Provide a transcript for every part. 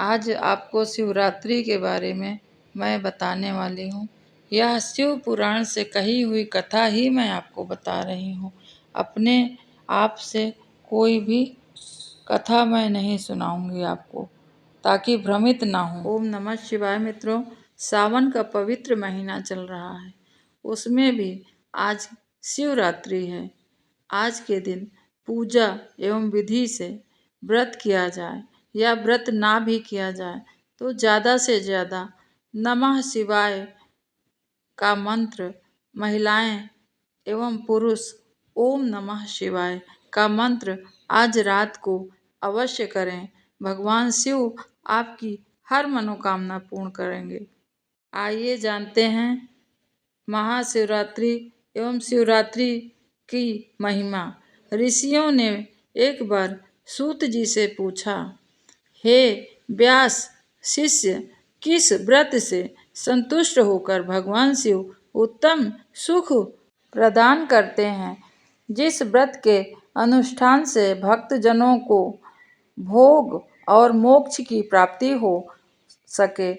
आज आपको शिवरात्रि के बारे में मैं बताने वाली हूँ। यह शिव पुराण से कही हुई कथा ही मैं आपको बता रही हूँ। अपने आप से कोई भी कथा मैं नहीं सुनाऊंगी आपको, ताकि भ्रमित ना हो। ओम नमः शिवाय। मित्रों, सावन का पवित्र महीना चल रहा है, उसमें भी आज शिवरात्रि है। आज के दिन पूजा एवं विधि से व्रत किया जाए या व्रत ना भी किया जाए तो ज़्यादा से ज़्यादा नमः शिवाय का मंत्र महिलाएं एवं पुरुष ओम नमः शिवाय का मंत्र आज रात को अवश्य करें। भगवान शिव आपकी हर मनोकामना पूर्ण करेंगे। आइए जानते हैं महाशिवरात्रि एवं शिवरात्रि की महिमा। ऋषियों ने एक बार सूत जी से पूछा, हे व्यास शिष्य, किस व्रत से संतुष्ट होकर भगवान शिव उत्तम सुख प्रदान करते हैं? जिस व्रत के अनुष्ठान से भक्तजनों को भोग और मोक्ष की प्राप्ति हो सके,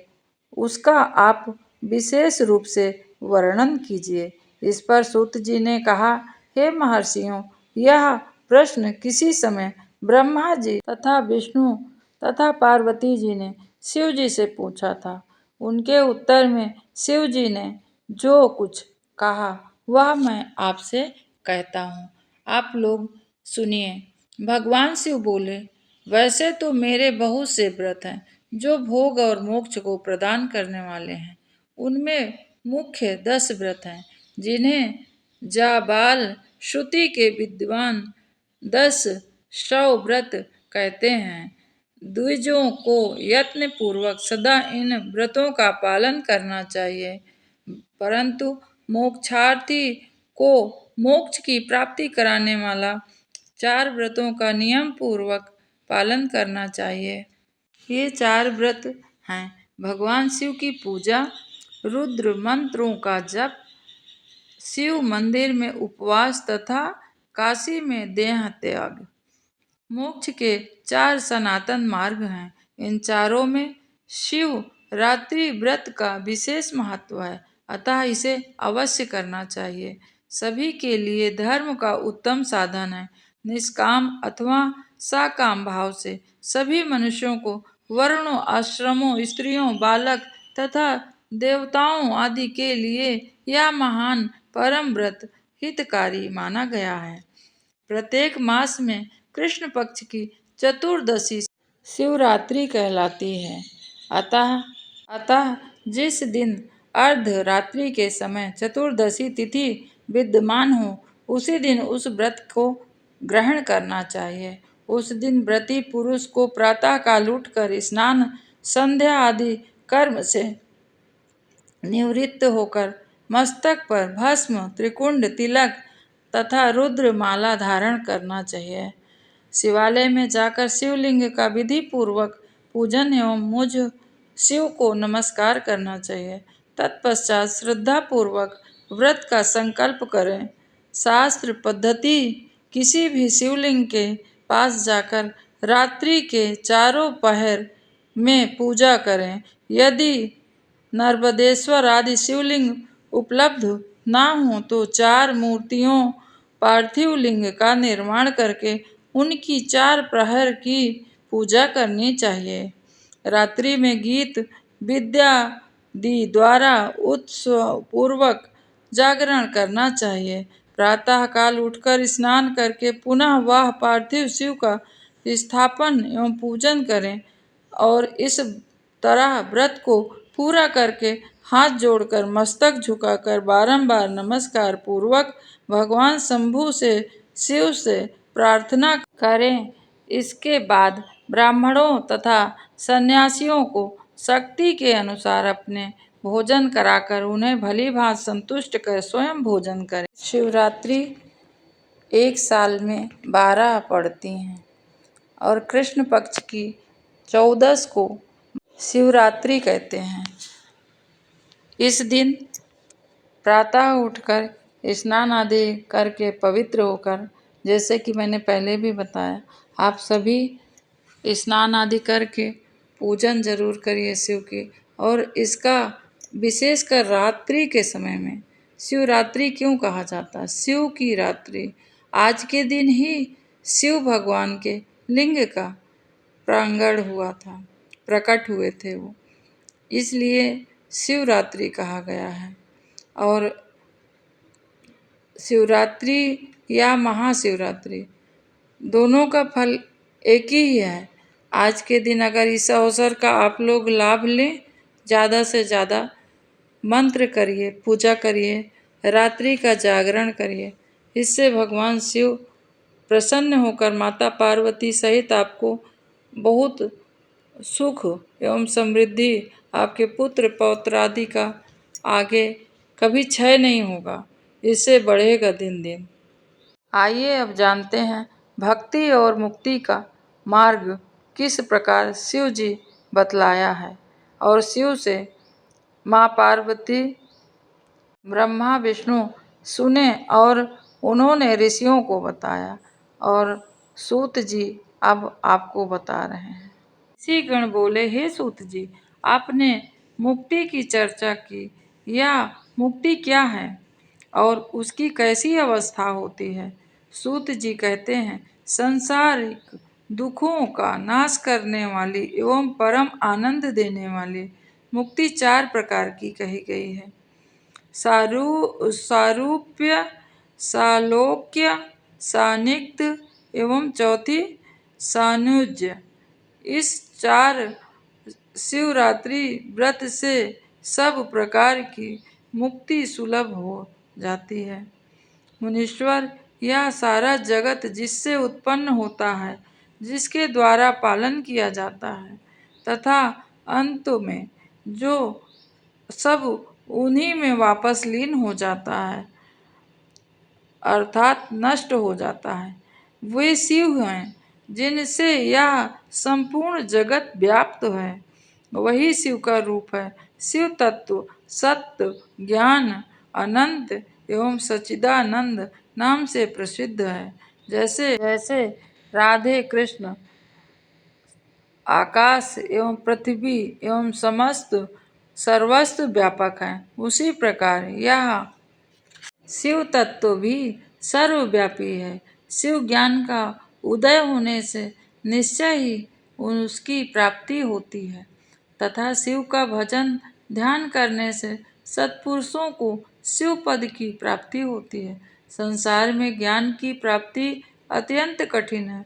उसका आप विशेष रूप से वर्णन कीजिए। इस पर सूत जी ने कहा, हे महर्षियों, यह प्रश्न किसी समय ब्रह्मा जी तथा विष्णु तथा पार्वती जी ने शिव जी से पूछा था। उनके उत्तर में शिव जी ने जो कुछ कहा वह मैं आपसे कहता हूँ, आप लोग सुनिए। भगवान शिव बोले, वैसे तो मेरे बहुत से व्रत हैं जो भोग और मोक्ष को प्रदान करने वाले हैं। उनमें मुख्य 10 व्रत हैं, जिन्हें जाबाल श्रुति के विद्वान 10 शव व्रत कहते हैं। द्विजों को यत्न पूर्वक सदा इन व्रतों का पालन करना चाहिए, परंतु मोक्षार्थी को मोक्ष की प्राप्ति कराने वाला 4 व्रतों का नियम पूर्वक पालन करना चाहिए। ये 4 व्रत हैं भगवान शिव की पूजा, रुद्र मंत्रों का जप, शिव मंदिर में उपवास तथा काशी में देह त्याग। मोक्ष के 4 सनातन मार्ग हैं। इन चारों में शिव रात्रि व्रत का विशेष महत्व है, अतः इसे अवश्य करना चाहिए। सभी के लिए धर्म का उत्तम साधन है। निष्काम अथवा सकाम भाव से सभी मनुष्यों को वर्णों, आश्रमों, स्त्रियों, बालक तथा देवताओं आदि के लिए यह महान परम व्रत हितकारी माना गया है। प्रत्येक मास में कृष्ण पक्ष की चतुर्दशी शिवरात्रि कहलाती है। अतः जिस दिन अर्धरात्रि के समय चतुर्दशी तिथि विद्यमान हो, उसी दिन उस व्रत को ग्रहण करना चाहिए। उस दिन व्रती पुरुष को प्रातः काल उठकर स्नान, संध्या आदि कर्म से निवृत्त होकर मस्तक पर भस्म, त्रिकुंड तिलक तथा रुद्र माला धारण करना चाहिए। शिवालय में जाकर शिवलिंग का विधि पूर्वक पूजन एवं मुझ शिव को नमस्कार करना चाहिए। तत्पश्चात श्रद्धा पूर्वक व्रत का संकल्प करें। शास्त्र पद्धति किसी भी शिवलिंग के पास जाकर रात्रि के चारों पहर में पूजा करें। यदि नर्मदेश्वर आदि शिवलिंग उपलब्ध ना हो तो 4 मूर्तियों पार्थिव लिंग का निर्माण करके उनकी 4 प्रहर की पूजा करनी चाहिए। रात्रि में गीत विद्यादि द्वारा उत्सव पूर्वक जागरण करना चाहिए। प्रातः काल उठकर स्नान करके पुनः वह पार्थिव शिव का स्थापन एवं पूजन करें और इस तरह व्रत को पूरा करके हाथ जोड़कर मस्तक झुकाकर बारंबार नमस्कार पूर्वक भगवान शंभु से शिव से प्रार्थना करें। इसके बाद ब्राह्मणों तथा सन्यासियों को शक्ति के अनुसार अपने भोजन कराकर उन्हें भली भांति संतुष्ट कर स्वयं भोजन करें। शिवरात्रि एक साल में 12 पड़ती हैं और कृष्ण पक्ष की 14 को शिवरात्रि कहते हैं। इस दिन प्रातः उठकर स्नान आदि करके पवित्र होकर, जैसे कि मैंने पहले भी बताया, आप सभी स्नान आदि करके पूजन जरूर करिए शिव की। और इसका विशेषकर रात्रि के समय में शिवरात्रि क्यों कहा जाता है? शिव की रात्रि, आज के दिन ही शिव भगवान के लिंग का प्रांगण हुआ था, प्रकट हुए थे वो, इसलिए शिवरात्रि कहा गया है। और शिवरात्रि या महाशिवरात्रि दोनों का फल एक ही है। आज के दिन अगर इस अवसर का आप लोग लाभ लें, ज़्यादा से ज़्यादा मंत्र करिए, पूजा करिए, रात्रि का जागरण करिए। इससे भगवान शिव प्रसन्न होकर माता पार्वती सहित आपको बहुत सुख एवं समृद्धि, आपके पुत्र पौत्र आदि का आगे कभी क्षय नहीं होगा, इससे बढ़ेगा दिन दिन। आइए अब जानते हैं भक्ति और मुक्ति का मार्ग किस प्रकार शिव जी बतलाया है। और शिव से माँ पार्वती, ब्रह्मा विष्णु सुने और उन्होंने ऋषियों को बताया, और सूत जी अब आपको बता रहे हैं। ऋषि गण बोले, हे सूत जी, आपने मुक्ति की चर्चा की, या मुक्ति क्या है और उसकी कैसी अवस्था होती है? सूत जी कहते हैं, संसारिक दुखों का नाश करने वाली एवं परम आनंद देने वाली मुक्ति 4 प्रकार की कही गई है। सारूप्य, सालोक्य, सान्निध्य एवं चौथी सानुज्य। इस 4 शिवरात्रि व्रत से सब प्रकार की मुक्ति सुलभ हो जाती है। मुनीश्वर, यह सारा जगत जिससे उत्पन्न होता है, जिसके द्वारा पालन किया जाता है, तथा अंत में जो सब उन्हीं में वापस लीन हो जाता है, अर्थात नष्ट हो जाता है, वे शिव हैं, जिनसे यह संपूर्ण जगत व्याप्त है। वही शिव का रूप है। शिव तत्व सत्य, ज्ञान, अनंत एवं सच्चिदानंद नाम से प्रसिद्ध है। जैसे जैसे राधे कृष्ण आकाश एवं पृथ्वी एवं समस्त सर्वस्व व्यापक हैं, उसी प्रकार यह शिव तत्व भी सर्वव्यापी है। शिव ज्ञान का उदय होने से निश्चय ही उसकी प्राप्ति होती है, तथा शिव का भजन ध्यान करने से सत्पुरुषों को शिव पद की प्राप्ति होती है। संसार में ज्ञान की प्राप्ति अत्यंत कठिन है,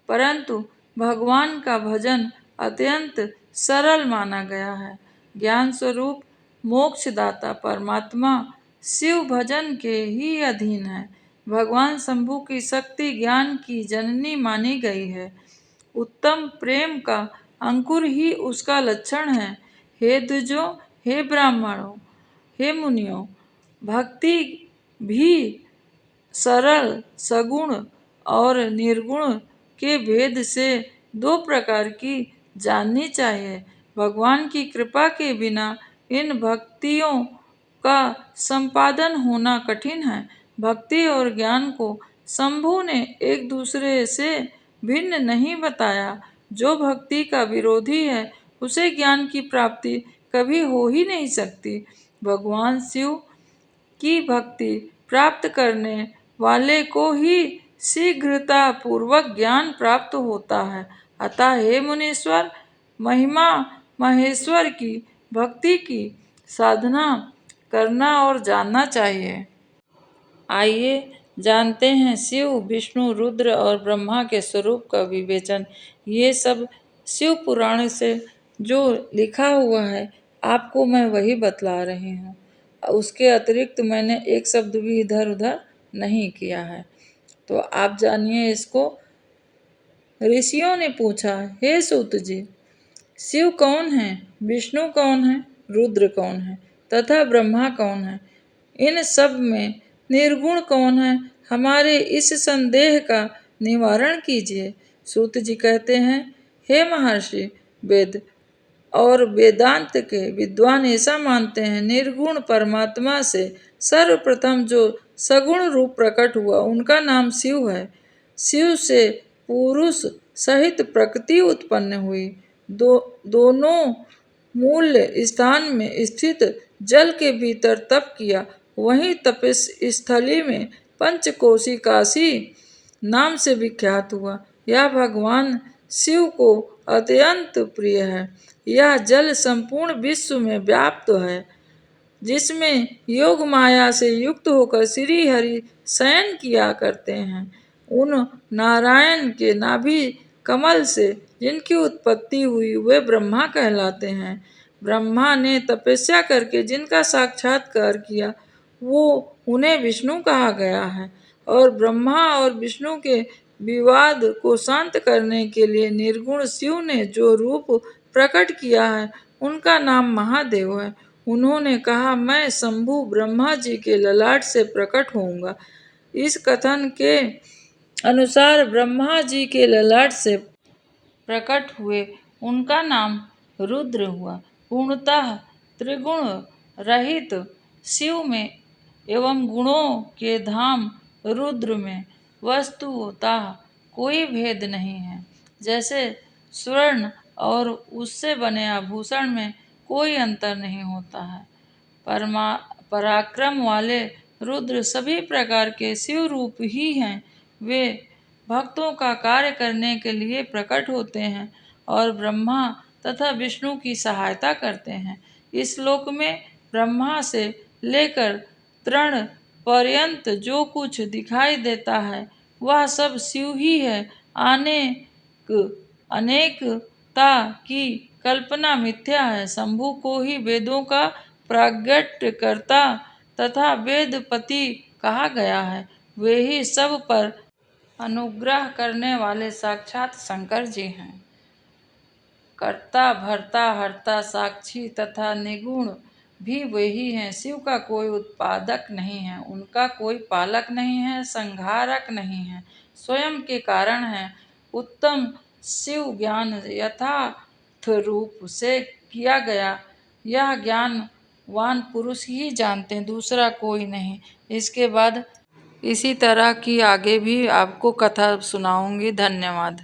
परंतु भगवान का भजन अत्यंत सरल माना गया है। ज्ञान स्वरूप मोक्षदाता परमात्मा शिव भजन के ही अधीन है। भगवान शंभु की शक्ति ज्ञान की जननी मानी गई है। उत्तम प्रेम का अंकुर ही उसका लक्षण है। हे द्विजों, हे ब्राह्मणों, हे मुनियों, भक्ति भी सरल, सगुण और निर्गुण के भेद से 2 प्रकार की जाननी चाहिए। भगवान की कृपा के बिना इन भक्तियों का संपादन होना कठिन है। भक्ति और ज्ञान को शंभु ने एक दूसरे से भिन्न नहीं बताया। जो भक्ति का विरोधी है, उसे ज्ञान की प्राप्ति कभी हो ही नहीं सकती। भगवान शिव की भक्ति प्राप्त करने वाले को ही शीघ्रता पूर्वक ज्ञान प्राप्त होता है। अतः हे मुनीश्वर, महिमा महेश्वर की भक्ति की साधना करना और जानना चाहिए। आइए जानते हैं शिव, विष्णु, रुद्र और ब्रह्मा के स्वरूप का विवेचन। ये सब शिव पुराण से जो लिखा हुआ है, आपको मैं वही बतला रही हूँ। उसके अतिरिक्त मैंने एक शब्द भी इधर उधर नहीं किया है। तो आप जानिए इसको। ऋषियों ने पूछा, हे सूत जी, शिव कौन है, विष्णु कौन है, रुद्र कौन है तथा ब्रह्मा कौन है? इन सब में निर्गुण कौन है? हमारे इस संदेह का निवारण कीजिए। सूत जी कहते हैं, हे महर्षि, वेद और वेदांत के विद्वान ऐसा मानते हैं, निर्गुण परमात्मा से सर्वप्रथम जो सगुण रूप प्रकट हुआ, उनका नाम शिव है। शिव से पुरुष सहित प्रकृति उत्पन्न हुई। दोनों मूल स्थान में स्थित जल के भीतर तप किया। वहीं तपस्थली में पंचकोशी काशी नाम से विख्यात हुआ। यह भगवान शिव को अत्यंत प्रिय है। यह जल संपूर्ण विश्व में व्याप्त है, जिसमें योग माया से युक्त होकर श्री हरि शयन किया करते हैं। उन नारायण के नाभि कमल से जिनकी उत्पत्ति हुई वे ब्रह्मा कहलाते हैं। ब्रह्मा ने तपस्या करके जिनका साक्षात्कार किया वो उन्हें विष्णु कहा गया है। और ब्रह्मा और विष्णु के विवाद को शांत करने के लिए निर्गुण शिव ने जो रूप प्रकट किया है उनका नाम महादेव है। उन्होंने कहा, मैं शंभु ब्रह्मा जी के ललाट से प्रकट होऊंगा। इस कथन के अनुसार ब्रह्मा जी के ललाट से प्रकट हुए उनका नाम रुद्र हुआ। पूर्णतः त्रिगुण रहित शिव में एवं गुणों के धाम रुद्र में वस्तुतः कोई भेद नहीं है। जैसे स्वर्ण और उससे बने आभूषण में कोई अंतर नहीं होता है। पराक्रम वाले रुद्र सभी प्रकार के शिव रूप ही हैं। वे भक्तों का कार्य करने के लिए प्रकट होते हैं और ब्रह्मा तथा विष्णु की सहायता करते हैं। इस लोक में ब्रह्मा से लेकर तृण पर्यंत जो कुछ दिखाई देता है वह सब शिव ही है। अनेकता की कल्पना मिथ्या है। शंभु को ही वेदों का प्रागट्यकर्ता तथा वेदपति कहा गया है। वे ही सब पर अनुग्रह करने वाले साक्षात शंकर जी हैं। कर्ता भर्ता हर्ता साक्षी तथा निगुण भी वही हैं। शिव का कोई उत्पादक नहीं है, उनका कोई पालक नहीं है, संहारक नहीं है, स्वयं के कारण है। उत्तम शिव ज्ञान यथार्थ रूप से किया गया यह ज्ञानवान पुरुष ही जानते हैं, दूसरा कोई नहीं। इसके बाद इसी तरह की आगे भी आपको कथा सुनाऊंगी। धन्यवाद।